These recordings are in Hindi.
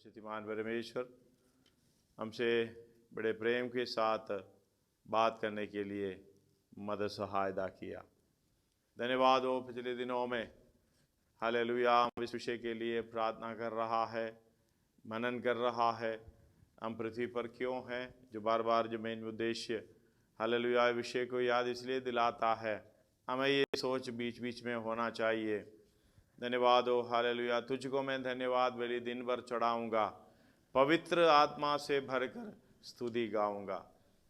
सर्वशक्तिमान परमेश्वर हमसे बड़े प्रेम के साथ बात करने के लिए मदद सहायता किया। धन्यवाद हो। पिछले दिनों में हालेलुया हम इस विषय के लिए प्रार्थना कर रहा है, मनन कर रहा है, हम पृथ्वी पर क्यों हैं, जो बार बार जो मेन उद्देश्य हालेलुया विषय को याद इसलिए दिलाता है, हमें ये सोच बीच बीच में होना चाहिए। धन्यवाद हो हालेलुया। तुझको मैं धन्यवाद बलि दिन भर चढ़ाऊंगा, पवित्र आत्मा से भरकर स्तुति गाऊंगा।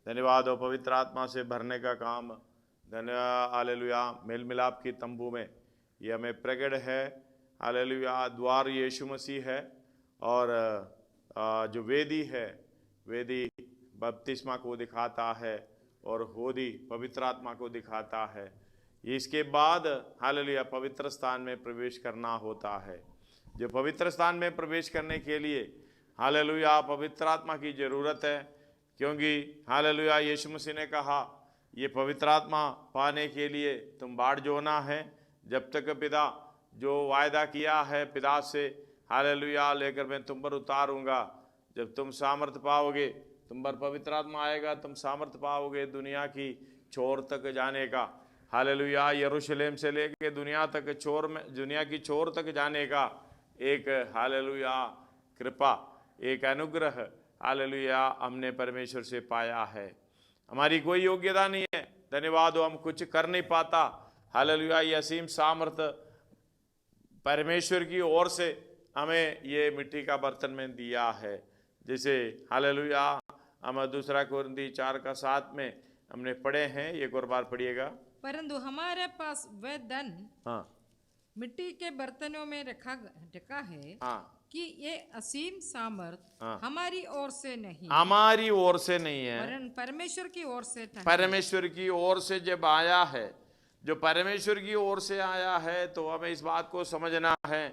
धन्यवाद हो। पवित्र आत्मा से भरने का काम धन्यवाद हालेलुया मेल मिलाप की तंबू में ये हमें प्रकट है। हालेलुया द्वार यीशु मसीह है और जो वेदी है, वेदी बपतिस्मा को दिखाता है और होदी पवित्र आत्मा को दिखाता है। इसके बाद हालेलुया पवित्र स्थान में प्रवेश करना होता है। जो पवित्र स्थान में प्रवेश करने के लिए हालेलुया पवित्र आत्मा की ज़रूरत है, क्योंकि हालेलुया यीशु मसीह ने कहा ये पवित्र आत्मा पाने के लिए तुम बाट जोहना है, जब तक पिता जो वायदा किया है पिता से हालेलुया लेकर मैं तुम पर उतारूंगा। जब तुम सामर्थ पाओगे, तुम पर पवित्र आत्मा आएगा, तुम सामर्थ पाओगे दुनिया की छोर तक जाने का। हालेलुया यरूशलेम से लेकर दुनिया तक दुनिया की छोर तक जाने का एक हालेलुया कृपा, एक अनुग्रह हालेलुया हमने परमेश्वर से पाया है। हमारी कोई योग्यता नहीं है, धन्यवाद हो, हम कुछ कर नहीं पाता। हालेलुया ये असीम सामर्थ परमेश्वर की ओर से हमें ये मिट्टी का बर्तन में दिया है। जैसे हालेलुया हम दूसरा कोरिन्थी 4:7 में हमने पढ़े हैं, एक और बार पढ़िएगा। परंतु हमारे पास वह धन हाँ मिट्टी के बर्तनों में रखा है कि ये असीम सामर्थ हमारी ओर से नहीं, हमारी ओर से नहीं है, वरन परमेश्वर की ओर से था। परमेश्वर की ओर से जब आया है, जो परमेश्वर की ओर से आया है, तो हमें इस बात को समझना है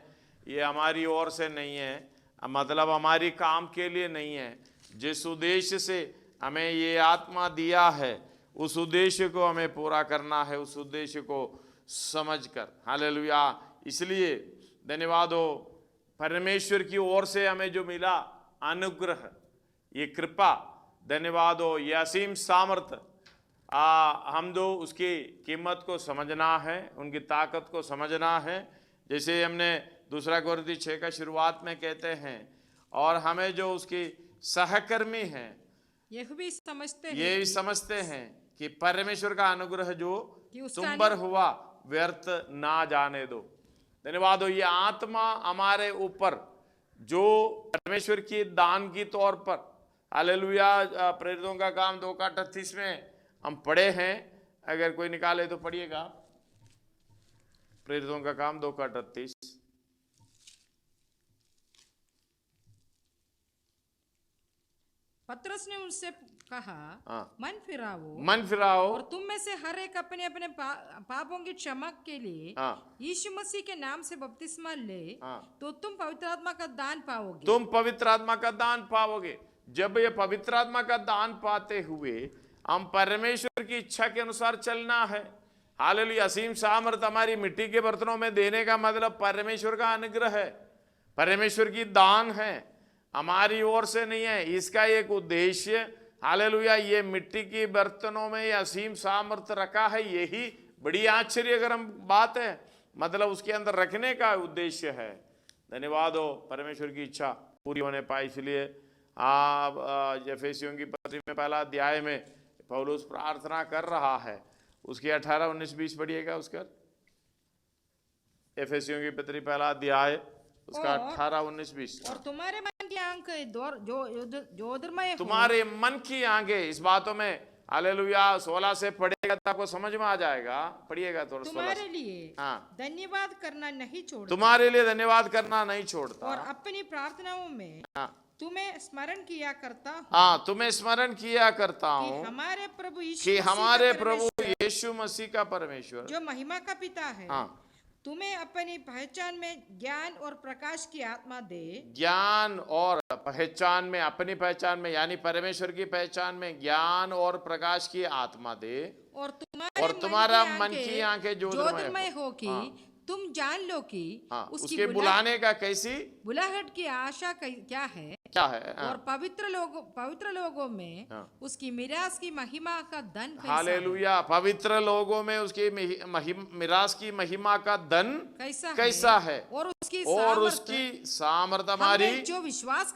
ये हमारी ओर से नहीं है, मतलब हमारी काम के लिए नहीं है। जिस उद्देश्य से हमें ये आत्मा दिया है उस उद्देश्य को हमें पूरा करना है, उस उद्देश्य को समझकर हालेलुया। इसलिए धन्यवाद हो परमेश्वर की ओर से हमें जो मिला अनुग्रह, ये कृपा, धन्यवाद हो ये असीम सामर्थ, हम दो उसकी कीमत को समझना है, उनकी ताकत को समझना है। जैसे हमने दूसरा कोरिन्थी 6 का शुरुआत में कहते हैं, और हमें जो उसकी सहकर्मी हैं ये भी समझते हैं कि परमेश्वर का अनुग्रह जो तुम पर हुआ व्यर्थ ना जाने दो। धन्यवाद हो ये आत्मा हमारे ऊपर जो परमेश्वर की दान की तौर पर हालेलुया प्रेरितों का काम 2:38 में हम पढ़े हैं, अगर कोई निकाले तो पढ़िएगा। प्रेरितों का काम 2:38। पतरस ने उनसे कहा मन फिराओ और तुम में से हर एक अपने अपने पापों की क्षमा के लिए यीशु मसीह के नाम से बपतिस्मा ले, तो तुम पवित्र आत्मा का दान पाओगे। तुम पवित्र आत्मा का दान पाओगे। जब ये पवित्र आत्मा का दान पाते हुए हम परमेश्वर की इच्छा के अनुसार चलना है। हालेलुया असीम सामर्थ हमारी मिट्टी के बर्तनों में देने का मतलब परमेश्वर का अनुग्रह है, परमेश्वर की दान है, हमारी ओर से नहीं है। इसका एक उद्देश्य हालेलुया ये मिट्टी की बर्तनों में ये असीम सामर्थ रखा है, यही बड़ी आश्चर्यकरम बात है, मतलब उसके अंदर रखने का उद्देश्य है। धन्यवाद हो परमेश्वर की इच्छा पूरी होने पाई। इसलिए एफेसियों की पत्री में 1 अध्याय में पौलुस प्रार्थना कर रहा है, उसके 18, 19, 20 पढ़िएगा उसका। एफेसियों की पत्री 1 अध्याय उसका 18, 19, 20। और तुम्हारे मन की आंखें ज्योतिर्मय हो। तुम्हारे मन की आंखें, इस बातों में हालेलुया 16 से पढ़ेगा तो आपको समझ में आ जाएगा। पढ़िएगा थोड़ा। तुम्हारे लिए धन्यवाद करना नहीं छोड़ता, तुम्हारे लिए धन्यवाद करना नहीं छोड़ता, और अपनी प्रार्थनाओं में तुम्हें स्मरण किया करता हूँ। तुम्हें स्मरण किया करता हूँ हमारे प्रभु यीशु मसीह का परमेश्वर जो महिमा का पिता है तुम्हें अपनी पहचान में ज्ञान और प्रकाश की आत्मा दे। ज्ञान और पहचान में, अपनी पहचान में यानी परमेश्वर की पहचान में ज्ञान और प्रकाश की आत्मा दे, और तुम्हारा मन की आंखें ज्योतिर्मय हो कि तुम जान लो कि उसके बुलाने का कैसी बुलाहट की आशा क्या है और पवित्र लोगों में उसकी मिरास की महिमा का धन कैसा हालेलुया। पवित्र लोगों में उसकी मिरास की महिमा का धन कैसा है और उसकी सामर्थ हमारी जो विश्वास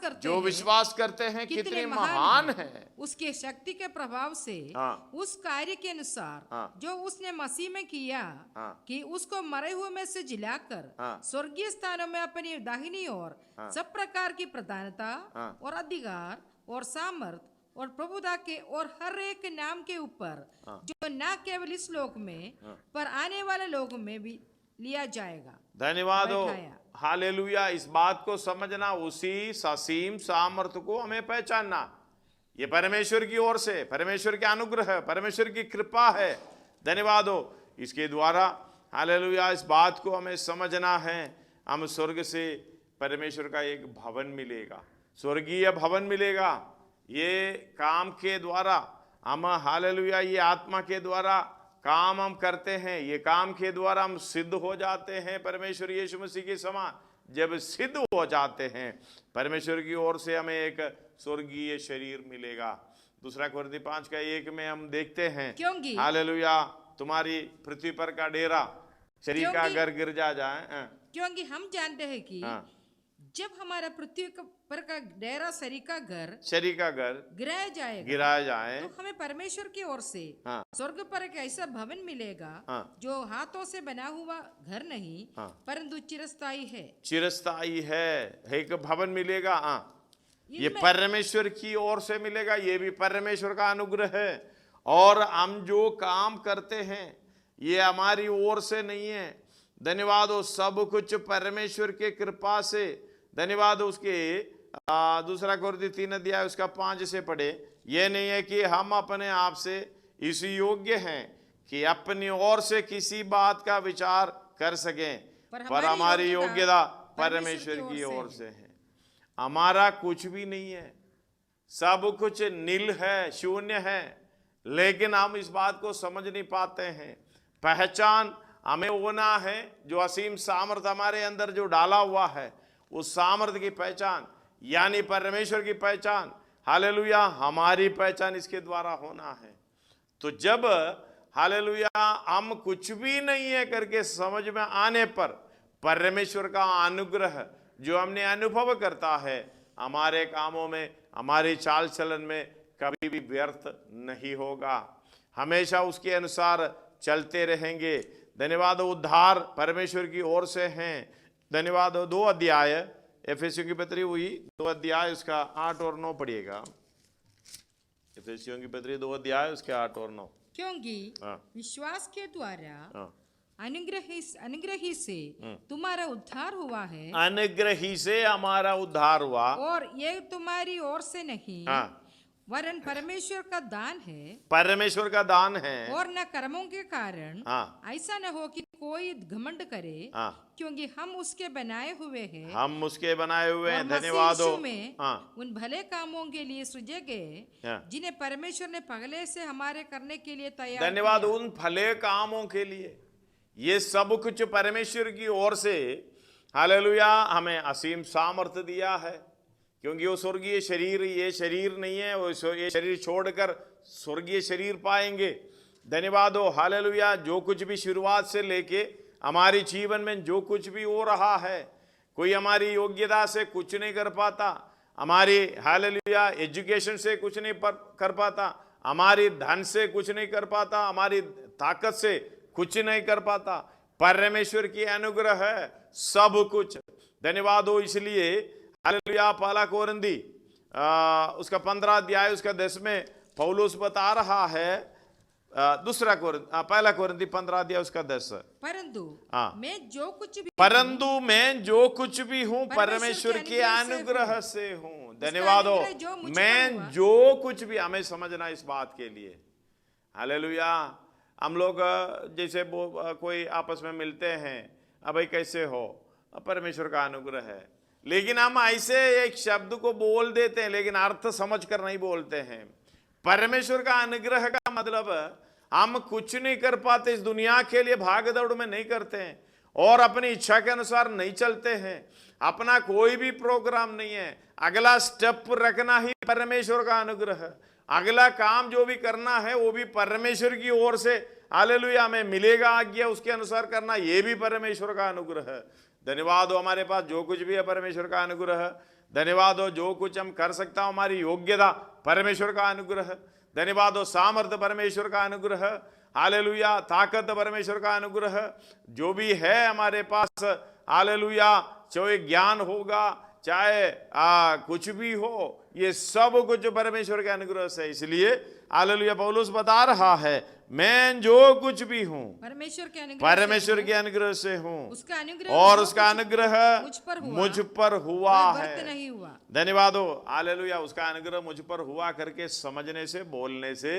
करते हैं कितनी महान है। उसके शक्ति के प्रभाव से उस कार्य के अनुसार जो उसने मसीह में किया कि उसको मरे हुए में से जिलाकर स्वर्गीय स्थानों में अपनी दाहिनी ओर सब प्रकार की प्रधानता और अधिकार और सामर्थ और प्रभुता के और हर एक नाम के ऊपर जो न केवल इस लोक में पर आने वाले लोगों में भी लिया जाएगा। धन्यवाद हो। हालेलुया। इस बात को समझना, उसी असीम सामर्थ को हमें पहचानना, ये परमेश्वर की ओर से, परमेश्वर के अनुग्रह, परमेश्वर की कृपा है। धन्यवाद हो। इसके द्वारा हालेलुया इस बात को हमें समझना है, हम स्वर्ग से परमेश्वर का एक भवन मिलेगा, स्वर्गीय भवन मिलेगा। ये काम के द्वारा हम हालेलुया, ये आत्मा के द्वारा काम हम करते हैं, ये काम के द्वारा हम सिद्ध हो जाते हैं परमेश्वर यीशु मसीह के समान। जब सिद्ध हो जाते हैं परमेश्वर की ओर से हमें एक स्वर्गीय शरीर मिलेगा। दूसरा कोरिन्थी 5:1 में हम देखते हैं, हालेलुया, तुम्हारी पृथ्वी पर का डेरा शरीर का घर गिर जाए, क्योंकि हम जानते हैं कि जब हमारा पृथ्वी पर का डेरा शरीर का घर गिराया जाए तो हमें परमेश्वर की ओर से स्वर्ग पर एक ऐसा भवन मिलेगा जो हाथों से बना हुआ घर नहीं परंतु चिरस्थायी है। एक भवन मिलेगा, ये परमेश्वर की ओर से मिलेगा, ये भी परमेश्वर का अनुग्रह है। और हम जो काम करते हैं ये हमारी ओर से नहीं है। धन्यवाद हो, सब कुछ परमेश्वर के कृपा से। धन्यवाद हो। उसके दूसरा कोरिन्थी 3 उसका 5 से पढ़े, ये नहीं है कि हम अपने आप से इस योग्य हैं कि अपनी ओर से किसी बात का विचार कर सकें, पर हमारी योग्यता परमेश्वर की ओर से है। हमारा कुछ भी नहीं है, सब कुछ नील है, शून्य है, लेकिन हम इस बात को समझ नहीं पाते हैं। पहचान हमें होना है जो असीम सामर्थ हमारे अंदर जो डाला हुआ है, उस सामर्थ की पहचान यानी परमेश्वर की पहचान, हालेलुया, हमारी पहचान इसके द्वारा होना है। तो जब हालेलुया हम कुछ भी नहीं है करके समझ में आने पर परमेश्वर का अनुग्रह जो हमने अनुभव करता है, हमारे कामों में, हमारी चाल चलन में कभी भी व्यर्थ नहीं होगा, हमेशा उसके अनुसार चलते रहेंगे। धन्यवाद। उद्धार परमेश्वर की ओर से हैं। धन्यवाद। 2 अध्याय एफेसियों की पत्री हुई 2 अध्याय उसका 8 और 9 पढ़िएगा। एफेसियों की पत्री 2 अध्याय उसके 8 और 9। क्योंकि विश्वास के द्वारा अनुग्रह ही से तुम्हारा उद्धार हुआ है। अनुग्रह ही से हमारा उद्धार हुआ, और ये तुम्हारी ओर से नहीं वरन परमेश्वर का दान है। परमेश्वर का दान है, और न कर्मों के कारण, ऐसा न हो कि कोई घमंड करे, क्योंकि हम उसके बनाए हुए हैं। हम उसके बनाए हुए हैं। धन्यवाद हो। उन भले कामों के लिए सृजे गए जिन्हें परमेश्वर ने पहले से हमारे करने के लिए तैयार। धन्यवाद। उन भले कामों के लिए ये सब कुछ परमेश्वर की ओर से हालेलुया हमें असीम सामर्थ्य दिया है, क्योंकि वो स्वर्गीय शरीर, ये शरीर नहीं है, वो ये शरीर छोड़कर स्वर्गीय शरीर पाएंगे। धन्यवाद हो। हालेलुया। जो कुछ भी शुरुआत से लेके हमारी जीवन में जो कुछ भी हो रहा है, कोई हमारी योग्यता से कुछ नहीं कर पाता, हमारी हालेलुया एजुकेशन से कुछ नहीं कर पाता, हमारी धन से कुछ नहीं कर पाता, हमारी ताकत से कुछ नहीं कर पाता। परमेश्वर की अनुग्रह है सब कुछ। धन्यवाद हो। इसलिए हालेलुया पहला कोरिन्थी उसका 15 अध्याय उसका 10 में पौलुस बता रहा है, पहला कोरिन्थी 15 अध्याय उसका 10, परंतु मैं जो कुछ भी हूँ परमेश्वर के अनुग्रह से हूँ। धन्यवाद हो। मैं जो कुछ भी, हमें समझना इस बात के लिए। हालेलुया। हम लोग जैसे कोई आपस में मिलते हैं, अब भाई कैसे हो, परमेश्वर का अनुग्रह है, लेकिन हम ऐसे एक शब्द को बोल देते हैं लेकिन अर्थ समझ कर नहीं बोलते हैं। परमेश्वर का अनुग्रह का मतलब हम कुछ नहीं कर पाते, इस दुनिया के लिए भाग दौड़ में नहीं करते हैं, और अपनी इच्छा के अनुसार नहीं चलते हैं, अपना कोई भी प्रोग्राम नहीं है, अगला स्टेप रखना ही परमेश्वर का अनुग्रह है। अगला काम जो भी करना है वो भी परमेश्वर की ओर से, हालेलुया, हमें मिलेगा आज्ञा, उसके अनुसार करना, ये भी परमेश्वर का अनुग्रह है। धन्यवाद हो, हमारे पास जो कुछ भी है परमेश्वर का अनुग्रह है। धन्यवाद हो, जो कुछ हम कर सकता हूं हमारी योग्यता परमेश्वर का अनुग्रह है। धन्यवाद हो, सामर्थ्य परमेश्वर का अनुग्रह है, हालेलुया, ताकत परमेश्वर का अनुग्रह है। जो भी है हमारे पास, हालेलुया, चाहे ज्ञान होगा, चाहे कुछ भी हो, ये सब कुछ परमेश्वर के अनुग्रह से। इसलिए हालेलुया पौलुस बता रहा है, मैं जो कुछ भी हूं परमेश्वर के अनुग्रह से हूं, उसका अनुग्रह, और उसका अनुग्रह मुझ पर हुआ है। नहीं हुआ। धन्यवाद हो, हालेलुया, उसका अनुग्रह मुझ पर हुआ करके समझने से, बोलने से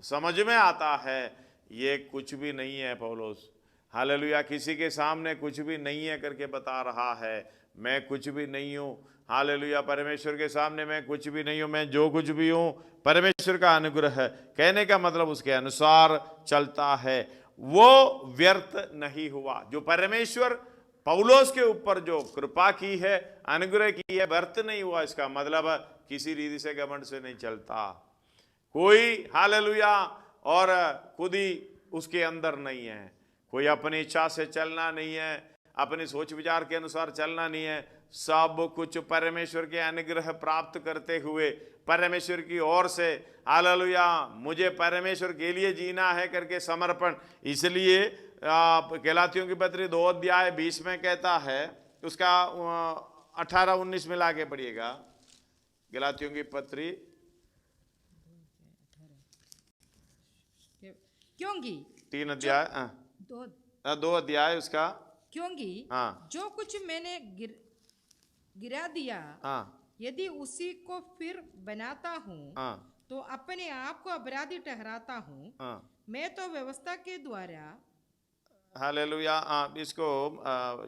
समझ में आता है ये कुछ भी नहीं है। पौलुस हालेलुया किसी के सामने कुछ भी नहीं है करके बता रहा है, मैं कुछ भी नहीं हूं। हालेलुया, परमेश्वर के सामने मैं कुछ भी नहीं हूं, मैं जो कुछ भी हूं परमेश्वर का अनुग्रह है। कहने का मतलब उसके अनुसार चलता है, वो व्यर्थ नहीं हुआ। जो परमेश्वर पौलुस के ऊपर जो कृपा की है, अनुग्रह की है, व्यर्थ नहीं हुआ। इसका मतलब किसी रीति से घमंड से नहीं चलता कोई, हालेलुया, और खुद ही उसके अंदर नहीं है, कोई अपनी इच्छा से चलना नहीं है, अपने सोच विचार के अनुसार चलना नहीं है। सब कुछ परमेश्वर के अनुग्रह प्राप्त करते हुए परमेश्वर की ओर से, हालेलुया, मुझे परमेश्वर के लिए जीना है करके समर्पण। इसलिए गलातियों की पत्री 2 अध्याय 20 में कहता है, उसका 18-19 में लाके पढ़िएगा। गलातियों की पत्री क्योंकि 3 अध्याय 2 अध्याय उसका, क्योंकि जो कुछ मैंने गिरा दिया, यदि उसी को फिर बनाता हूँ तो अपने आप को अपराधी ठहराता हूँ। मैं तो व्यवस्था के द्वारा, हालेलुया, इसको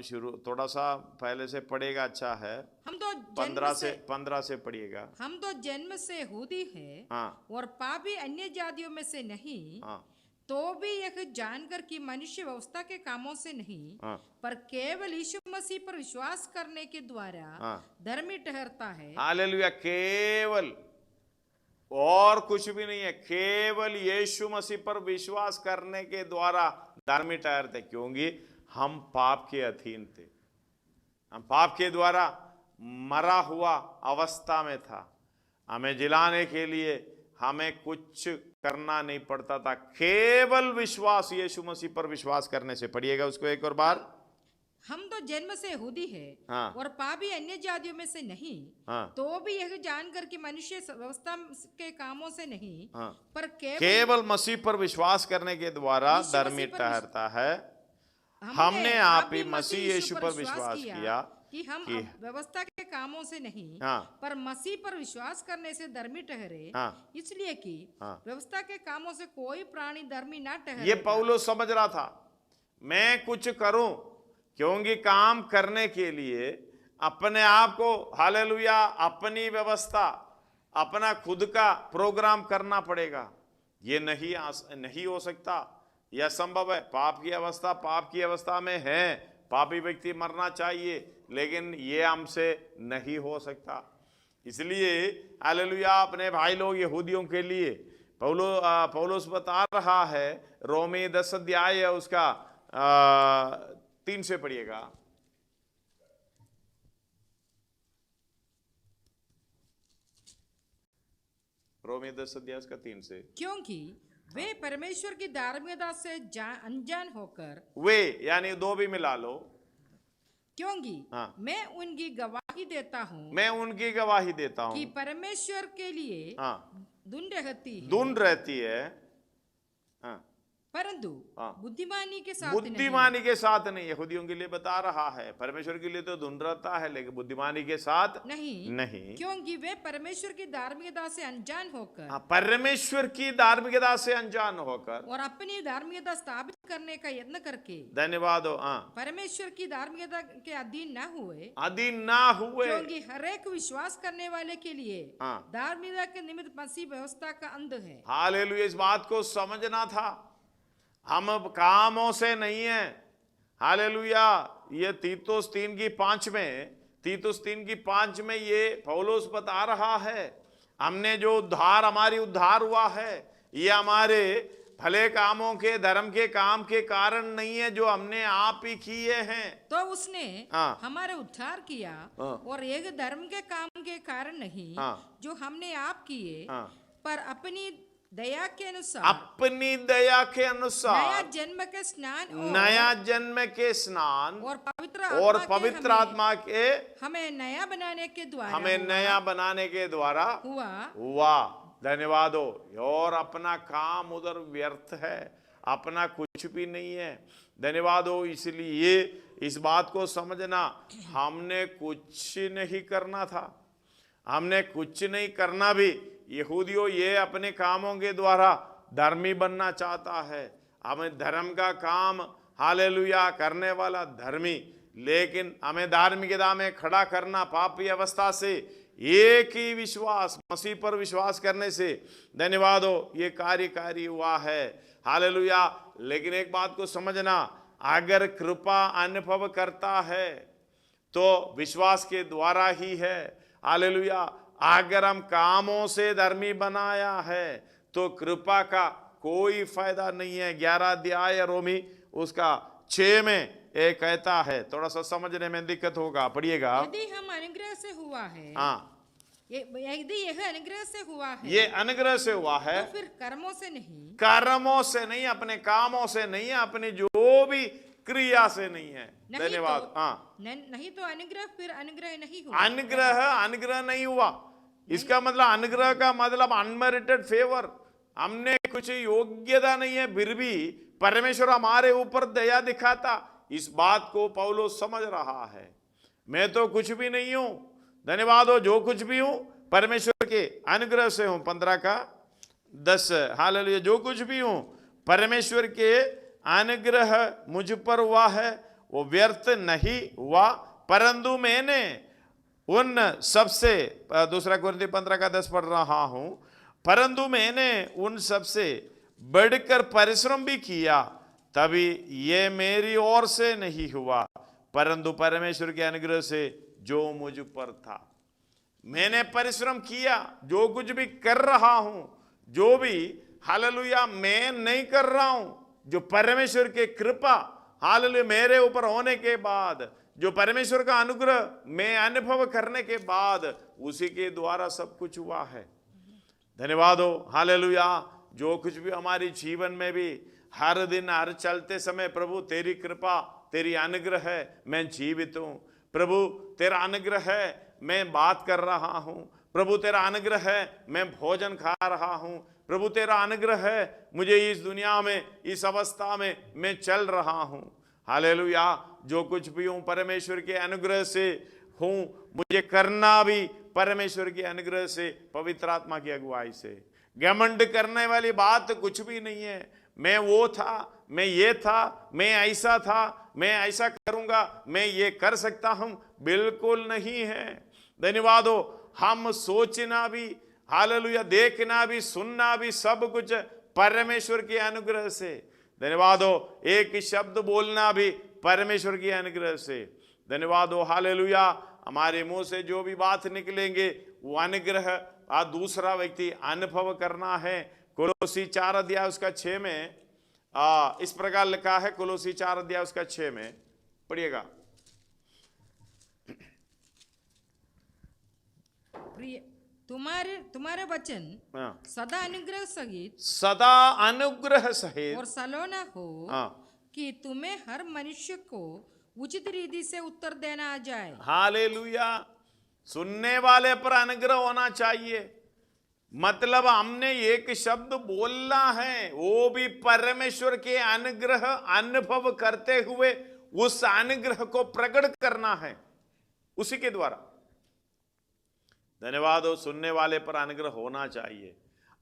शुरू थोड़ा सा पहले से पढ़ेगा, अच्छा है। हम तो 15 से पढ़िएगा। हम तो जन्म से यहूदी हैं और पापी अन्य जातियों में से नहीं, तो भी यह जानकर कि मनुष्य व्यवस्था के कामों से नहीं पर केवल यीशु मसीह पर विश्वास करने के द्वारा धर्मी ठहरता है। हालेलुया, केवल, और कुछ भी नहीं है, केवल यीशु मसीह पर विश्वास करने के द्वारा धर्मी ठहरते। क्योंकि हम पाप के अधीन थे, हम पाप के द्वारा मरा हुआ अवस्था में था। हमें जिलाने के लिए हमें कुछ करना नहीं पड़ता था, केवल विश्वास यीशु मसीह पर विश्वास करने से। पढ़िएगा उसको एक और बार। हम तो जन्म से यहूदी है और पापी अन्य जातियों में से नहीं, तो भी यह जानकर कि मनुष्य व्यवस्था के कामों से नहीं पर केवल मसीह पर विश्वास करने के द्वारा धर्मी ठहरता है। हमने आप ही मसीह यीशु पर विश्वास किया कि हम व्यवस्था के कामों से नहीं पर मसीह पर विश्वास करने से धर्मी ठहरे, इसलिए कि व्यवस्था के कामों से कोई प्राणी धर्मी ना ठहरे। ये पौलुस समझ रहा था, मैं कुछ करूं, क्योंकि काम करने के लिए अपने आप को, हालेलुया, अपनी व्यवस्था, अपना खुद का प्रोग्राम करना पड़ेगा। ये नहीं हो सकता, यह संभव है। पाप की अवस्था में है, पापी व्यक्ति मरना चाहिए, लेकिन ये हमसे नहीं हो सकता। इसलिए हालेलुया, अपने भाई लोग यहूदियों के लिए पौलुस बता रहा है, रोमी 10 अध्याय है उसका 3 से पढ़िएगा। रोमी 10 अध्याय का 3 से। क्योंकि वे परमेश्वर की धार्मिकता से अनजान होकर, वे यानी 2 भी मिला लो, क्योंकि मैं उनकी गवाही देता हूँ कि परमेश्वर के लिए धुन रहती है परंतु बुद्धिमानी के साथ नहीं। यहूदियों के लिए बता रहा है, परमेश्वर के लिए तो धुन रहता है लेकिन बुद्धिमानी के साथ नहीं, क्योंकि वे परमेश्वर की धार्मिकता से अनजान होकर, परमेश्वर की धार्मिकता से अनजान होकर और अपनी धार्मिकता स्थापित करने का यत्न करके, धन्यवाद हो, परमेश्वर की धार्मिकता के अधीन ना हुए, क्योंकि हर एक विश्वास करने वाले के लिए धार्मिकता के निमित्त मसीह व्यवस्था का अंत है। हालेलुया, इस बात को समझना था। हम कामों से नहीं है, हालेलुया। ये तीतुस 3:5 में ये पौलुस बता रहा है, हमने जो उद्धार, हमारी उद्धार हुआ है, ये हमारे भले कामों के, धर्म के काम के कारण नहीं है जो हमने आप ही किए हैं। तो उसने हमारे उद्धार किया और एक धर्म के काम के कारण नहीं जो हमने आप किए, पर अपनी दया के अनुसार नया जन्म के स्नान और पवित्र आत्मा के हमें नया बनाने के द्वारा हुआ। धन्यवाद हो। और अपना काम उधर व्यर्थ है, अपना कुछ भी नहीं है। धन्यवाद हो। इसलिए इस बात को समझना, हमने कुछ नहीं करना था, हमने कुछ नहीं करना भी। यहूदियों ये अपने कामों के द्वारा धर्मी बनना चाहता है, हमें धर्म का काम, हालेलुया, करने वाला धर्मी, लेकिन हमें धार्मिकता में खड़ा करना पापी अवस्था से एक ही विश्वास, मसीह पर विश्वास करने से, धन्यवाद हो, ये कार्यकारी हुआ है। हालेलुया। लेकिन एक बात को समझना, अगर कृपा अनुभव करता है तो विश्वास के द्वारा ही है। हालेलुया। अगर हम कामों से धर्मी बनाया है तो कृपा का कोई फायदा नहीं है। 11 अध्याय रोमी उसका 6 में ये कहता है, थोड़ा सा समझने में दिक्कत होगा, पढ़िएगा। यदि हम अनुग्रह से हुआ है, यदि यह अनुग्रह से हुआ है, ये अनुग्रह से हुआ है, तो फिर कर्मों से नहीं, अपने कामों से नहीं, अपने जो भी क्रिया से नहीं है। धन्यवाद। नहीं तो अनुग्रह फिर अनुग्रह नहीं हुआ। अनुग्रह नहीं हुआ। इसका मतलब, अनुग्रह का मतलब अनमेरिटेड फेवर। हमने कुछ योग्यता नहीं है, फिर भी परमेश्वर हमारे ऊपर दया दिखाता। इस बात को पौलुस समझ रहा है, मैं तो कुछ भी नहीं हूं। धन्यवाद हो। जो कुछ भी हूं परमेश्वर के अनुग्रह से हूं। 15:10। हालेलुया। जो कुछ भी हूं परमेश्वर के अनुग्रह मुझ पर हुआ है, वो व्यर्थ नहीं हुआ, परंतु मैंने उन सबसे, 2 कोरिन्थी 15:10 पढ़ रहा हूं, परंतु मैंने उन सबसे बढ़कर परिश्रम भी किया, तभी ये मेरी ओर से नहीं हुआ, परंतु परमेश्वर के अनुग्रह से जो मुझ पर था। मैंने परिश्रम किया, जो कुछ भी कर रहा हूं, जो भी, हालेलुया, मैं नहीं कर रहा हूं, जो परमेश्वर के कृपा, हालेलुया, मेरे ऊपर होने के बाद, जो परमेश्वर का अनुग्रह मैं अनुभव करने के बाद, उसी के द्वारा सब कुछ हुआ है। धन्यवाद हो। हालेलुया। जो कुछ भी हमारी जीवन में भी हर दिन, हर चलते समय, प्रभु तेरी कृपा, तेरी अनुग्रह है, मैं जीवित हूं। प्रभु तेरा अनुग्रह है, मैं बात कर रहा हूं। प्रभु तेरा अनुग्रह है, मैं भोजन खा रहा हूं। प्रभु तेरा अनुग्रह है, मुझे इस दुनिया में, इस अवस्था में मैं चल रहा हूं। हालेलुया। जो कुछ भी हूं परमेश्वर के अनुग्रह से हूं, मुझे करना भी परमेश्वर के अनुग्रह से, पवित्र आत्मा की अगुवाई से। घमंड करने वाली बात कुछ भी नहीं है। मैं वो था, मैं ये था, मैं ऐसा था, मैं ऐसा करूंगा, मैं ये कर सकता हूं, बिल्कुल नहीं है। धन्यवाद हो। हम सोचना भी, हालेलुया, देखना भी, सुनना भी, सब कुछ परमेश्वर के अनुग्रह से। धन्यवाद हो। एक शब्द बोलना भी परमेश्वर के अनुग्रह से। धन्यवाद हो। हालेलुया। हमारे मुंह से जो भी बात निकलेंगे वो अनुग्रह, दूसरा व्यक्ति अनुभव करना है। कोलोसी 4:6 में इस प्रकार लिखा है। कोलोसी 4:6 में पढ़िएगा। तुम्हारे वचन सदा अनुग्रह सहित और सलोना हो, कि तुम्हें हर मनुष्य को उचित रीति से उत्तर देना आ जाए। हालेलुया। सुनने वाले पर अनुग्रह होना चाहिए। मतलब हमने एक शब्द बोलना है, वो भी परमेश्वर के अनुग्रह अनुभव करते हुए उस अनुग्रह को प्रकट करना है उसी के द्वारा। धन्यवाद हो। सुनने वाले पर अनुग्रह होना चाहिए।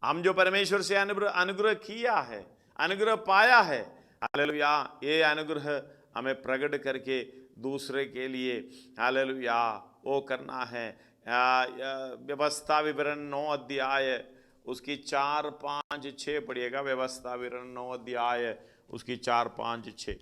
हम जो परमेश्वर से अनुग्रह किया है, अनुग्रह पाया है, हालेलुया, ये अनुग्रह हमें प्रकट करके दूसरे के लिए, हालेलुया, वो करना है। व्यवस्था विवरण 9 अध्याय उसकी 4, 5, 6 पढ़िएगा। व्यवस्था विवरण 9 अध्याय उसकी 4, 5, 6।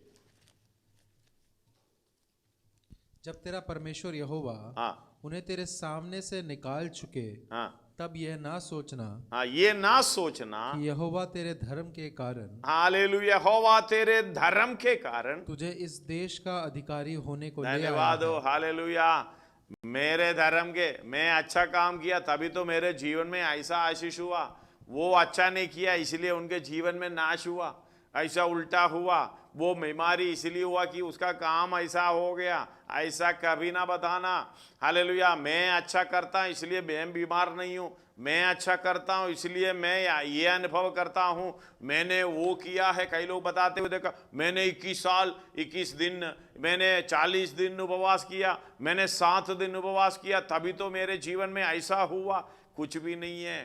जब तेरा परमेश्वर यहोवा हाँ उन्हें तेरे सामने से निकाल चुके, हाँ तब यह ना सोचना हाँ, ये ना सोचना कि यहोवा तेरे धर्म के कारण, हालेलुया, यहोवा तेरे धर्म के कारण तुझे इस देश का अधिकारी होने को ले आया धन्यवाद हो, है। हालेलुया। मेरे धर्म के, मैं अच्छा काम किया तभी तो मेरे जीवन में ऐसा आशीष हुआ। वो अच्छा नहीं किया इसलिए उनके जीवन में नाश हुआ, ऐसा उल्टा हुआ। वो बीमारी इसलिए हुआ कि उसका काम ऐसा हो गया। ऐसा कभी ना बताना, हालेलुया। मैं अच्छा करता हूं इसलिए मैं बीमार नहीं हूं, मैं अच्छा करता हूं इसलिए मैं ये अनुभव करता हूं, मैंने वो किया है। कई लोग बताते हुए देखा, मैंने 21 साल 21 दिन, मैंने 40 दिन उपवास किया, मैंने 7 दिन उपवास किया तभी तो मेरे जीवन में ऐसा हुआ। कुछ भी नहीं है।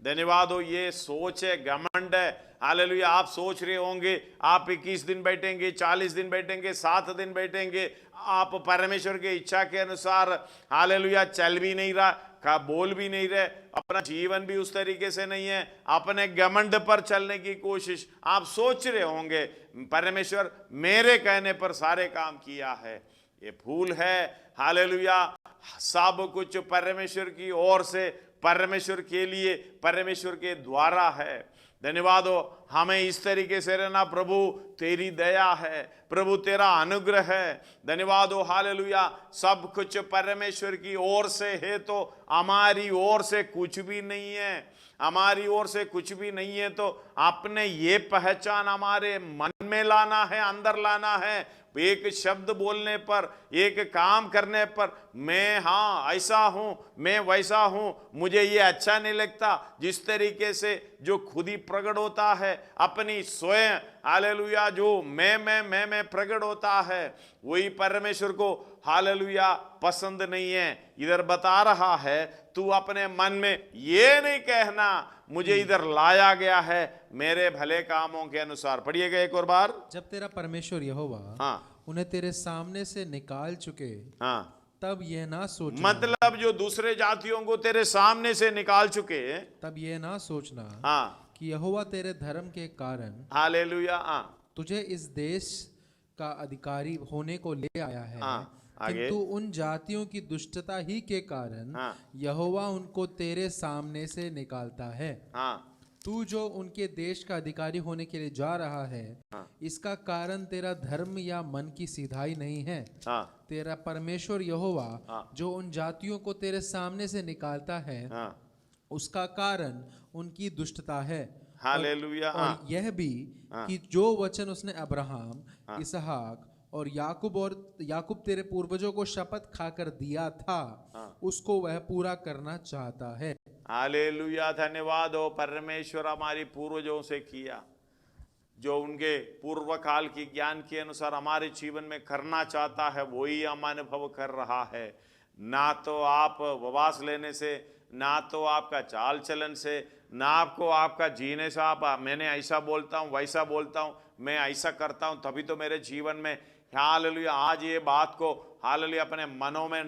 धन्यवाद हो, ये सोच है, घमंड है। हालेलुया। आप सोच रहे होंगे आप 21 दिन बैठेंगे, 40 दिन बैठेंगे, 7 दिन बैठेंगे, आप परमेश्वर की इच्छा के अनुसार हालेलुया चल भी नहीं रहा, का बोल भी नहीं रहे, अपना जीवन भी उस तरीके से नहीं है, अपने घमंड पर चलने की कोशिश। आप सोच रहे होंगे परमेश्वर मेरे कहने पर सारे काम किया है। ये भूल है। हालेलुया। सब कुछ परमेश्वर की ओर से, परमेश्वर के लिए, परमेश्वर के द्वारा है। धन्यवाद हो। हमें इस तरीके से रहना, प्रभु तेरी दया है, प्रभु तेरा अनुग्रह है। धन्यवाद हो, हालेलुया। सब कुछ परमेश्वर की ओर से है तो हमारी ओर से कुछ भी नहीं है। हमारी ओर से कुछ भी नहीं है तो आपने ये पहचान हमारे मन में लाना है, अंदर लाना है। एक शब्द बोलने पर, एक काम करने पर, मैं हाँ ऐसा हूं, मैं वैसा हूं, मुझे ये अच्छा नहीं लगता, जिस तरीके से जो खुद ही प्रकट होता है अपनी स्वयं, हालेलुया, जो मैं प्रकट होता है, वही परमेश्वर को हालेलुया पसंद नहीं है। इधर बता रहा है तू अपने मन में ये नहीं कहना मुझे इधर लाया गया है मेरे भले कामों के अनुसार। पढ़िएगा एक और बार। जब तेरा परमेश्वर यहोवा उन्हें तेरे सामने से निकाल चुके, तब यह ना सोचना, मतलब जो दूसरे जातियों को तेरे सामने से निकाल चुके, तब यह ना सोचना कि यहोवा तेरे धर्म के कारण, हालेलुया, तुझे इस देश का अधिकारी होने को ले आया है, किंतु उन जातियों की दुष्टता ही के कारण यहोवा उनको तेरे सामने से निकालता है। तू जो उनके देश का अधिकारी होने के लिए जा रहा है, इसका कारण तेरा धर्म या मन की सीधाई नहीं है। तेरा परमेश्वर यहोवा जो उन जातियों को तेरे सामने से निकालता है, उसका कारण उनकी दुष्टता है। हालेलुया। और यह भी कि जो वचन उसने अब्राहम, इसहाक और याकूब तेरे पूर्वजों को शपथ खाकर दिया था, उसको वह पूरा करना चाहता है। हालेलुया। धन्यवाद हो, परमेश्वर हमारी पूर्वजों से किया जो उनके पूर्व काल की ज्ञान के अनुसार हमारे जीवन में करना चाहता है, वही हम अनुभव कर रहा है। ना तो आप उपवास लेने से, ना तो आपका चाल चलन से, ना आपको आपका जीने से, आप मैंने ऐसा बोलता हूँ, वैसा बोलता हूँ, मैं ऐसा करता हूँ तभी तो मेरे जीवन में, हालेलुया। आज ये बात को हालेलुया अपने मनों में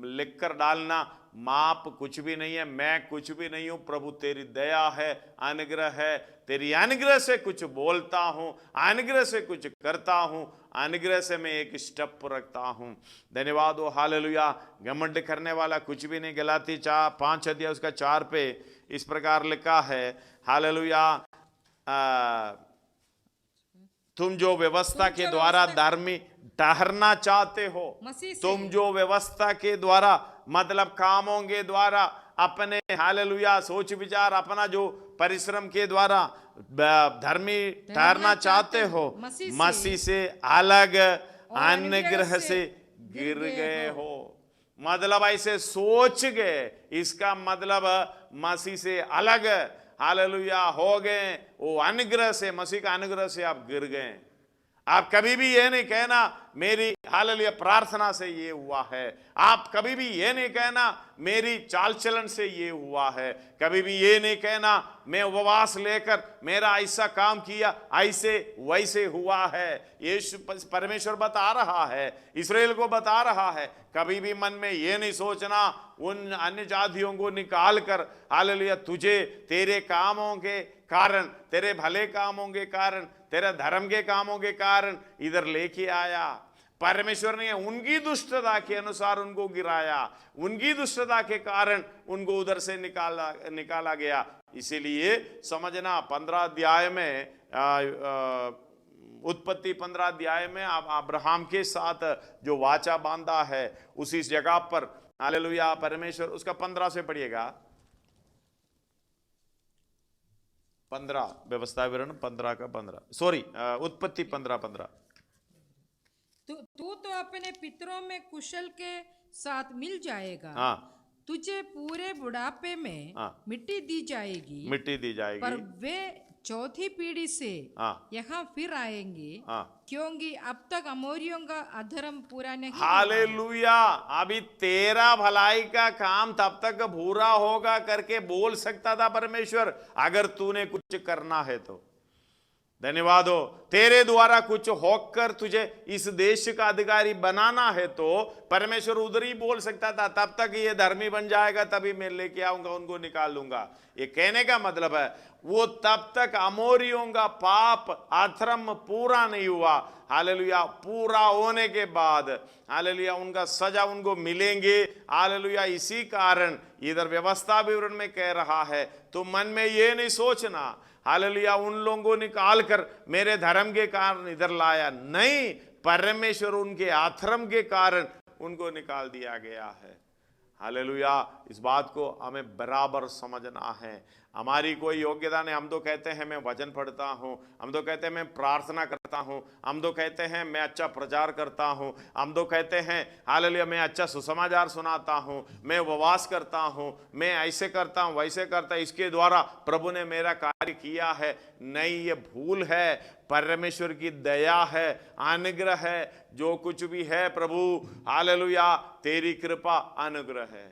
लिख कर डालना, माप कुछ भी नहीं है, मैं कुछ भी नहीं हूं, प्रभु तेरी दया है, अनुग्रह है, तेरी अनुग्रह से कुछ बोलता हूं, अनुग्रह से कुछ करता हूं, अनुग्रह से मैं एक स्टेप रखता हूं। धन्यवाद हो, हालेलुया। घमंड करने वाला कुछ भी नहीं। गलाती 5 अध्याय उसका 4 पे इस प्रकार लिखा है, हालेलुया, तुम जो व्यवस्था के द्वारा धर्मी ठहरना चाहते हो, तुम जो व्यवस्था के द्वारा मतलब कामों के द्वारा अपने हालेलुया सोच विचार, अपना जो परिश्रम के द्वारा धर्मी ठहरना चाहते हो, मसीह से अलग अनुग्रह से गिर गए हो। मतलब ऐसे सोच गए, इसका मतलब मसीह से अलग हालेलुया हो गए, वो अनुग्रह से, मसीह का अनुग्रह से आप गिर गए। आप कभी भी ये नहीं कहना मेरी हालेलुया प्रार्थना से ये हुआ है, आप कभी भी ये नहीं कहना मेरी चाल चलन से ये हुआ है, कभी भी ये नहीं कहना मैं उपवास लेकर मेरा ऐसा काम किया ऐसे वैसे हुआ है। यीशु परमेश्वर बता रहा है, इस्राएल को बता रहा है, कभी भी मन में ये नहीं सोचना उन अन्य जातियों को निकाल कर हालेलुया तुझे तेरे कामों के कारण, तेरे भले कामों के कारण, तेरे धर्म के कामों के कारण इधर लेके आया। परमेश्वर ने उनकी दुष्टता के अनुसार उनको गिराया, उनकी दुष्टता के कारण उनको उधर से निकाला गया। इसीलिए समझना 15 अध्याय में उत्पत्ति 15 अध्याय में आप अब्राहम के साथ जो वाचा बांधा है उसी जगह पर हालेलुया परमेश्वर, उसका 15 से पढ़िएगा, 15 व्यवस्था विवरण 15 का 15, सॉरी उत्पत्ति 15:15। तू तो अपने पितरों में कुशल के साथ मिल जाएगा। हाँ, तुझे पूरे बुढ़ापे में मिट्टी दी जाएगी, पर वे चौथी पीढ़ी से यहाँ फिर आएंगे, क्योंकि अब तक अमोरियों का अधर्म पूरा नहीं। हालेलुया। अभी तेरा भलाई का काम तब तक पूरा होगा करके बोल सकता था परमेश्वर, अगर तूने कुछ करना है तो। धन्यवाद हो, तेरे द्वारा कुछ होकर तुझे इस देश का अधिकारी बनाना है तो परमेश्वर उधर ही बोल सकता था, तब तक ये धर्मी बन जाएगा तभी मैं लेके आऊंगा, उनको निकाल लूंगा। ये कहने का मतलब है वो तब तक अमोरियों का पाप अधर्म पूरा नहीं हुआ। हालेलुया। पूरा होने के बाद हालेलुया उनका सजा उनको मिलेंगे। हालेलुया। इसी कारण इधर व्यवस्था विवरण में कह रहा है, तो मन में ये नहीं सोचना हालेलुया उन लोगों को निकाल कर मेरे धर्म के कारण इधर लाया, नहीं, परमेश्वर उनके अधर्म के कारण उनको निकाल दिया गया है। हालेलुया। इस बात को हमें बराबर समझना है। हमारी कोई योग्यता नहीं। हम तो कहते हैं मैं वचन पढ़ता हूँ, हम तो कहते हैं मैं प्रार्थना करता हूँ, हम तो कहते हैं मैं अच्छा प्रचार करता हूँ, हम तो कहते हैं हालेलुया मैं अच्छा सुसमाचार सुनाता हूँ, मैं उपवास करता हूँ, मैं ऐसे करता हूँ वैसे करता हूँ, इसके द्वारा प्रभु ने मेरा कार्य किया है। नहीं, ये भूल है। परमेश्वर की दया है, अनुग्रह है, जो कुछ भी है प्रभु हालेलुया तेरी कृपा अनुग्रह है।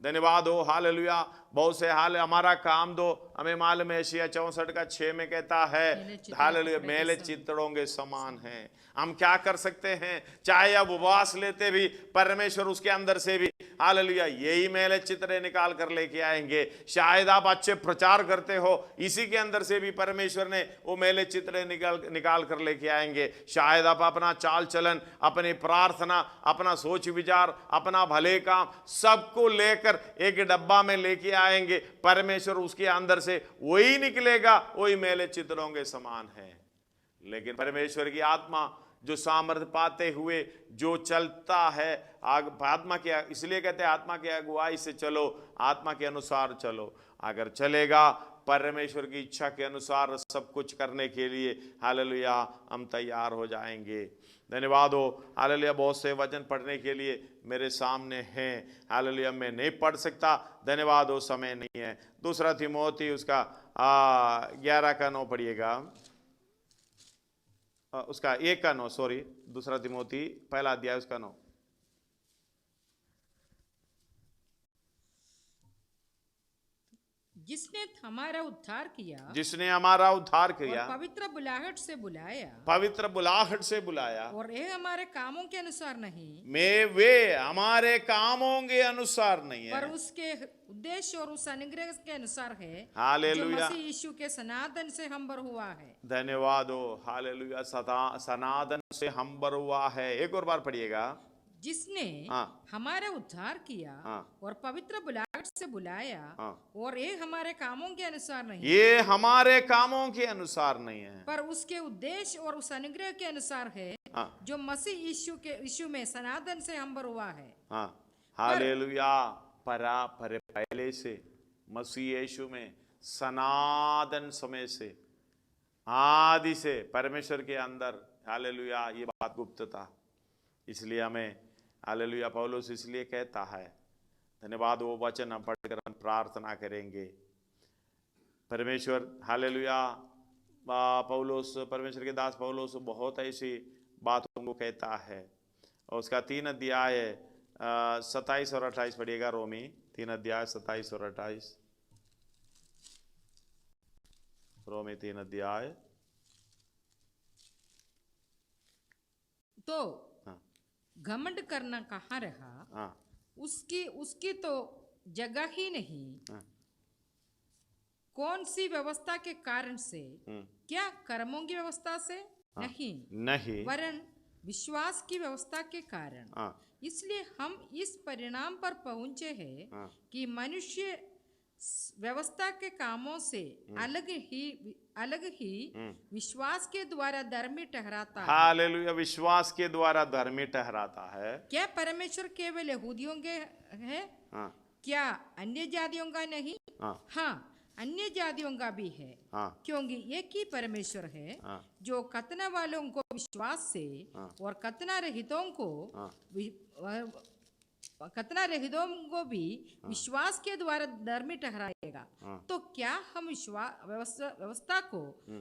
धन्यवाद हो। हालेलुया। बहुत से हाल हमारा काम दो, हमें मालूम है एशिया 64:6 में कहता है हालेलुया मेले चित्रों के समान हैं। हम क्या कर सकते हैं? चाहे अब उपवास लेते भी परमेश्वर उसके अंदर से भी हालेलुया यही मेले चित्र निकाल कर लेके आएंगे। शायद आप अच्छे प्रचार करते हो, इसी के अंदर से भी परमेश्वर ने वो मेले चित्र निकाल कर लेके आएंगे। शायद आप अपना चाल चलन, अपनी प्रार्थना, अपना सोच विचार, अपना भले काम सबको लेकर एक डब्बा में लेके आएंगे, परमेश्वर उसके अंदर से वही निकलेगा, वही मेले चित्रों के समान है। लेकिन परमेश्वर की आत्मा जो सामर्थ्य पाते हुए जो चलता है आत्मा के, इसलिए कहते हैं आत्मा की अगुवाई से चलो, आत्मा के अनुसार चलो। अगर चलेगा परमेश्वर की इच्छा के अनुसार सब कुछ करने के लिए हालेलुया हम तैयार हो जाएंगे। धन्यवाद हो। हालेलुया। बहुत से वचन पढ़ने के लिए मेरे सामने हैं, हालेलुया मैं नहीं पढ़ सकता। धन्यवाद हो, समय नहीं है। 2 तिमोथी उसका 11:9 पढ़िएगा, उसका 1:9, सॉरी 2 तिमोथी 1 अध्याय उसका 9। जिसने हमारा उद्धार किया, जिसने हमारा उद्धार किया, और पवित्र बुलाहट से बुलाया, पवित्र बुलाहट से बुलाया, और ये हमारे कामों के अनुसार नहीं, वे हमारे कामों के अनुसार नहीं है, पर उसके उद्देश्य और उस अनुग्रह के अनुसार है हालेलुया, जो मसीह यीशु के सनातन से हमबर हुआ है। धन्यवाद हो। हालेलुया। सनातन से हमबर हुआ है। एक और बार पढ़िएगा। जिसने हमारा उद्धार किया और पवित्र बुलाहट से बुलाया, और ये हमारे कामों के अनुसार नहीं, ये हमारे कामों के अनुसार नहीं है, पर उसके उद्देश्य और उस अनुग्रह के अनुसार है जो मसीह यीशु में सनातन से हमबर हुआ है। हालेलुया। पहले से मसीह यीशु में सनातन समय से आदि से परमेश्वर के अंदर हालेलुया ये बात गुप्त था। इसलिए हमें हालेलुया पौलुस इसलिए कहता है, धन्यवाद वो वचन हम पढ़कर हम प्रार्थना करेंगे। परमेश्वर हालेलुया पौलुस, परमेश्वर के दास पौलुस बहुत ऐसी बातों को कहता है, और उसका 3 अध्याय 27 और 28 पढ़िएगा। रोमी 3 अध्याय 27 और 28। रोमी 3 अध्याय। तो घमंड करना कहाँ रहा? उसकी तो जगह ही नहीं। कौन सी व्यवस्था के कारण से? क्या कर्मों की व्यवस्था से? नहीं, नहीं, वरन विश्वास की व्यवस्था के कारण। इसलिए हम इस परिणाम पर पहुंचे हैं कि मनुष्य व्यवस्था के कामों से अलग ही विश्वास के द्वारा धर्मी ठहराता है। हालेलुया, विश्वास के द्वारा धर्मी ठहराता है। क्या परमेश्वर केवल यहूदियों के है? क्या अन्य जातियों का नहीं? हाँ, अन्य जातियों का भी है। क्योंकि एक ही परमेश्वर है जो खतना वालों को विश्वास से और खतना रहितों को भी विश्वास के द्वारा धर्मी ठहराएगा। तो क्या हम व्यवस्था को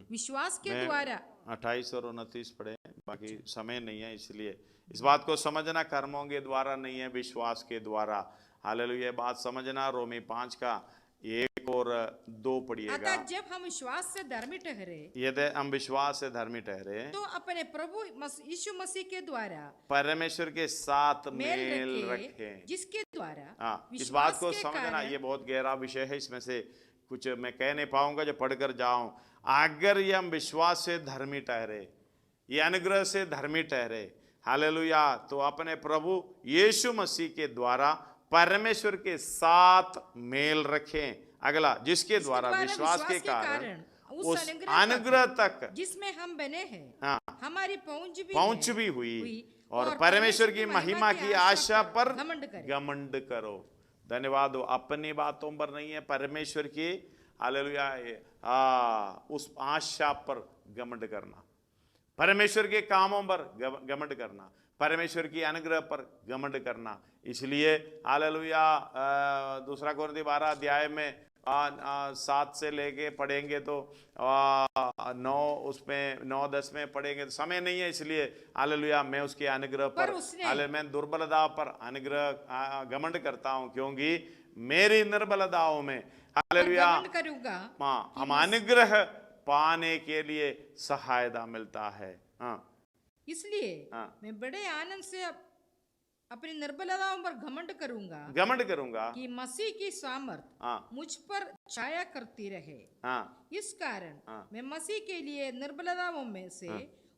विश्वास के द्वारा 28 और 29 पढ़े, बाकी समय नहीं है, इसलिए इस बात को समझना, कर्मों के द्वारा नहीं है, विश्वास के द्वारा। हालेलुया, बात समझना। रोमी 5 का 1 और 2 पढ़िएगा। अतः जब हम विश्वास से धर्मी ठहरे, यदि हम विश्वास से धर्मी ठहरे, तो अपने प्रभु यीशु मसीह के द्वारा परमेश्वर के साथ मेल रखें, जिसके द्वारा इस बात को समझना। ये बहुत गहरा विषय है, इसमें से कुछ मैं कह नहीं पाऊंगा जो पढ़कर जाऊं। अगर ये हम विश्वास से धर्मी ठहरे, ये अनुग्रह से धर्मी ठहरे, हालेलुया, तो अपने प्रभु यीशु मसीह के द्वारा परमेश्वर के साथ मेल रखें। अगला, जिसके द्वारा विश्वास के कारण उस अनुग्रह तक जिसमें हम बने हैं हमारी पहुंच भी हुई और परमेश्वर की महिमा की आशा पर घमंड करो। धन्यवाद हो। अपनी बातों पर नहीं है, परमेश्वर की, हालेलुया, उस आशा पर घमंड करना, परमेश्वर के कामों पर घमंड करना, परमेश्वर की अनुग्रह पर घमंड करना। इसलिए हालेलुया, 2 कोरिन्थी 12 अध्याय में 7 से लेके पढ़ेंगे तो 9, उसमें 9-10 में पढ़ेंगे तो समय नहीं है, इसलिए हालेलुया मैं उसके अनुग्रह पर मैं दुर्बलता पर अनुग्रह घमंड करता हूं, क्योंकि मेरी निर्बलताओं में हालेलुया हम अनुग्रह पाने के लिए सहायता मिलता है। इसलिए मैं बड़े आनंद से अपनी निर्बलताओं पर घमंड करूंगा कि मसीह की सामर्थ मुझ पर छाया करती रहे। इस कारण मैं मसीह के लिए निर्बलताओं में से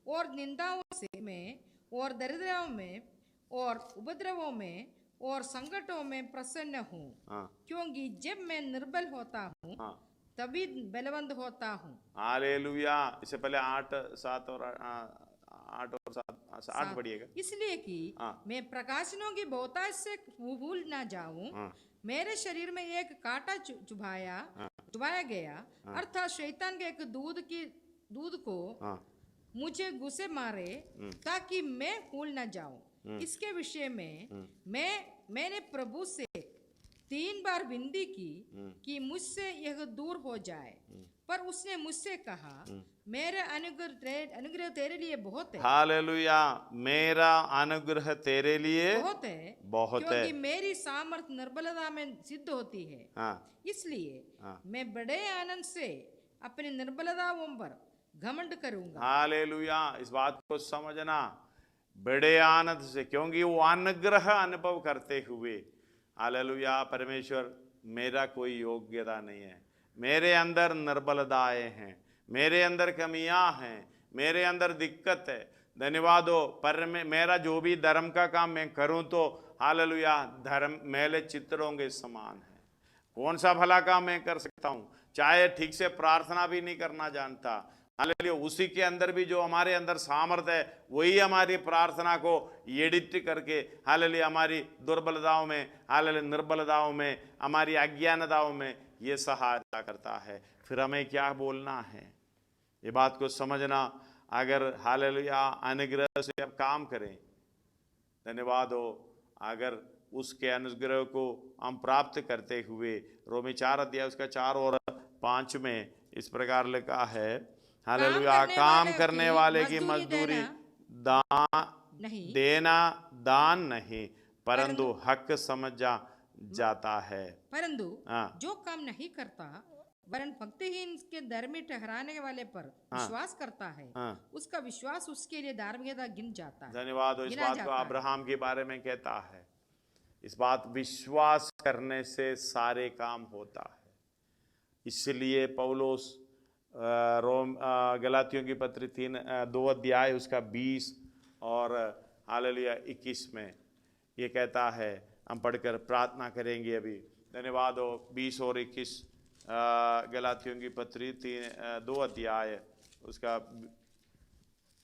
और निंदाओं से में और दरिद्रताओं में और उपद्रवों में और संकटों में प्रसन्न हूँ, क्योंकि जब मैं निर्बल होता हूँ तभी बलवंत होता हूँ। हालेलुया। इससे पहले 8, 7 और 8 पढ़िएगा। इसलिए कि मैं प्रकाशनों की बहुतायत से भूल ना जाऊं, मेरे शरीर में एक कांटा चुभाया गया, अर्थात शैतान के एक दूध को मुझे घुसे मारे, ताकि मैं भूल ना जाऊं। इसके विषय में मैंने प्रभु से 3 बार विनती की कि मुझसे यह दूर हो जाए, पर उसने मुझसे कहा, मेरा अनुग्रह तेरे लिए बहुत है। हालेलुया, मेरा अनुग्रह तेरे लिए बहुत है, क्योंकि मेरी सामर्थ निर्बलता में सिद्ध होती है। इसलिए मैं बड़े आनंद से अपनी निर्बलताओं पर घमंड करूंगा। हालेलुया, इस बात को समझना, बड़े आनंद से, क्योंकि वो अनुग्रह अनुभव करते हुए, हालेलुया, परमेश्वर मेरा कोई योग्यता नहीं है, मेरे अंदर निर्बलताएं हैं, मेरे अंदर कमियां हैं, मेरे अंदर दिक्कत है। धन्यवाद हो। पर मेरा जो भी धर्म का काम मैं करूं तो हालेलुया धर्म मैले चित्रों के समान है। कौन सा भला काम मैं कर सकता हूं? चाहे ठीक से प्रार्थना भी नहीं करना जानता, हालेलुया, उसी के अंदर भी जो हमारे अंदर सामर्थ्य है वही हमारी प्रार्थना को एडिट करके हालेलुया हमारी दुर्बलताओं में, हालेलुया निर्बलताओं में, हमारी अज्ञानताओं में ये सहायता करता है। फिर हमें क्या बोलना है, ये बात को समझना। अगर हालेलुया अनुग्रह से अब काम करें, धन्यवाद हो, अगर उसके अनुग्रह को हम प्राप्त करते हुए, रोमी 4 अध्याय उसका 4 और 5 में इस प्रकार लिखा है, हालेलुया, काम करने वाले की मजदूरी देना दान नहीं परंतु हक समझा जाता है। परंतु जो काम नहीं करता वरन भक्तिहीन के धर्मी ठहराने वाले पर विश्वास करता है, उसका विश्वास उसके लिए धार्मिकता गिन जाता है। धन्यवाद हो। इस बात को अब्राहम के बारे में कहता है, इस बात विश्वास करने से सारे काम होता है। इसलिए पौलुस गलातियों की पत्री 2 अध्याय उसका 20 और हालेलुया 21 में ये कहता है, हम पढ़कर प्रार्थना करेंगे अभी। धन्यवाद हो। 20 और 21 गलातियों की पत्री 2 अध्याय उसका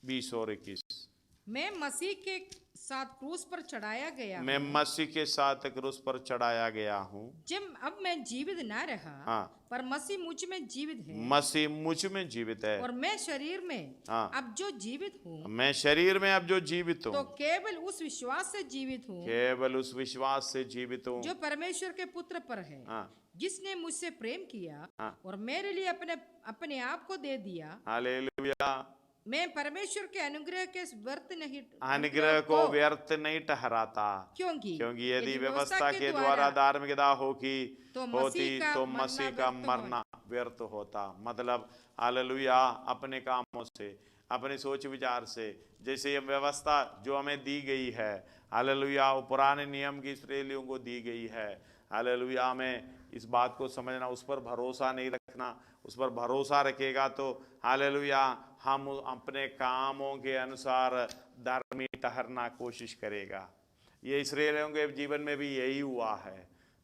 20 और 21। मैं मसीह के साथ क्रूस पर चढ़ाया गया, मैं मसीह के साथ क्रूस पर चढ़ाया गया हूँ। जब अब मैं जीवित ना रहा, हाँ, पर मसीह मुझ में जीवित है। मसीह मुझ में जीवित है। और मैं शरीर में हाँ, अब जो जीवित हूँ, मैं शरीर में अब जो जीवित हूँ, तो केवल उस विश्वास से जीवित हूँ, केवल उस विश्वास से जीवित हूँ जो परमेश्वर के पुत्र पर है, हाँ, जिसने मुझसे प्रेम किया हाँ, और मेरे लिए अपने आप को दे दिया। हालेलुया। मैं परमेश्वर के अनुग्रह को व्यर्थ नहीं ठहराता, क्योंकि यदि व्यवस्था के द्वारा धार्मिकता होती तो मसीह का मरना व्यर्थ होता। मतलब हालेलुया, अपने कामों से, अपने सोच विचार से, जैसे ये व्यवस्था जो हमें दी गई है, हालेलुया, वो पुराने नियम की इस्राएलियों को दी गई है। हालेलुया, हमें इस बात को समझना, उस पर भरोसा नहीं रखना। उस पर भरोसा रखेगा तो हालेलुया हम अपने कामों के अनुसार धर्मी ठहरना कोशिश करेगा। ये इस्राएलियों के जीवन में भी यही हुआ है।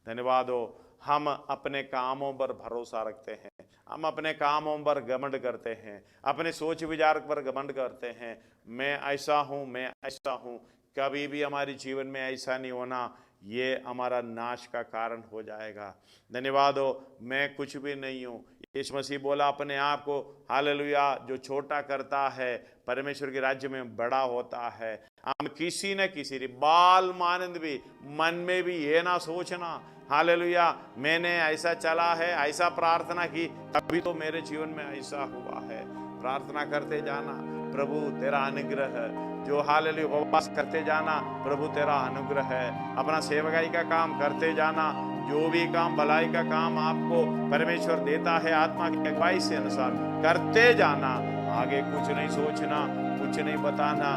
धन्यवाद हो। हम अपने कामों पर भरोसा रखते हैं, हम अपने कामों पर घमंड करते हैं, अपने सोच विचार पर घमंड करते हैं। मैं ऐसा हूँ, मैं ऐसा हूँ। कभी भी हमारे जीवन में ऐसा नहीं होना, ये हमारा नाश का कारण हो जाएगा। धन्यवाद हो। मैं कुछ भी नहीं हूँ। यीशु मसीह बोला अपने आप को, हालेलुया, जो छोटा करता है परमेश्वर के राज्य में बड़ा होता है। हम किसी न किसी बाल मानंद भी मन में भी ये ना सोचना, हालेलुया, मैंने ऐसा चला है, ऐसा प्रार्थना की, तभी तो मेरे जीवन में ऐसा हुआ है। प्रार्थना करते जाना, प्रभु तेरा अनुग्रह है। जो हालेलुया उपवास करते जाना, प्रभु तेरा अनुग्रह है। अपना सेवकाई का काम करते जाना, जो भी काम भलाई का काम आपको परमेश्वर देता है आत्मा की अगुवाई से अनुसार करते जाना। आगे कुछ नहीं सोचना, कुछ नहीं बताना।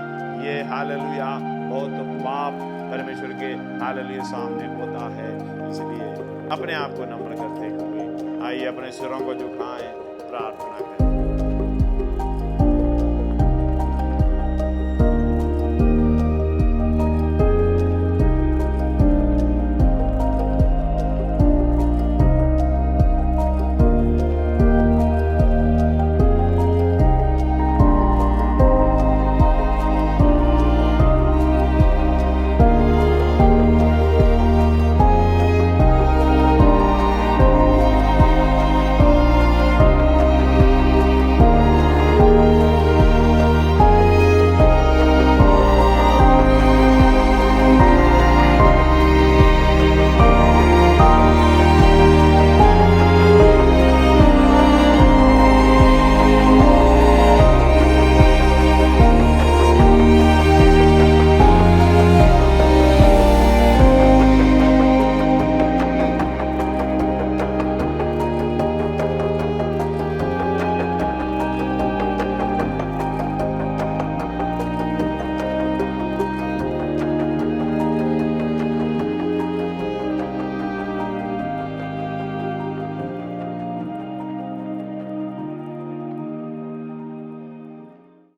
ये हालेलुया बहुत पाप परमेश्वर के हालेलुया सामने होता है। इसलिए अपने आप को नम्र करते हुए आइए अपने सिरों को झुकाएं, प्रार्थना करें।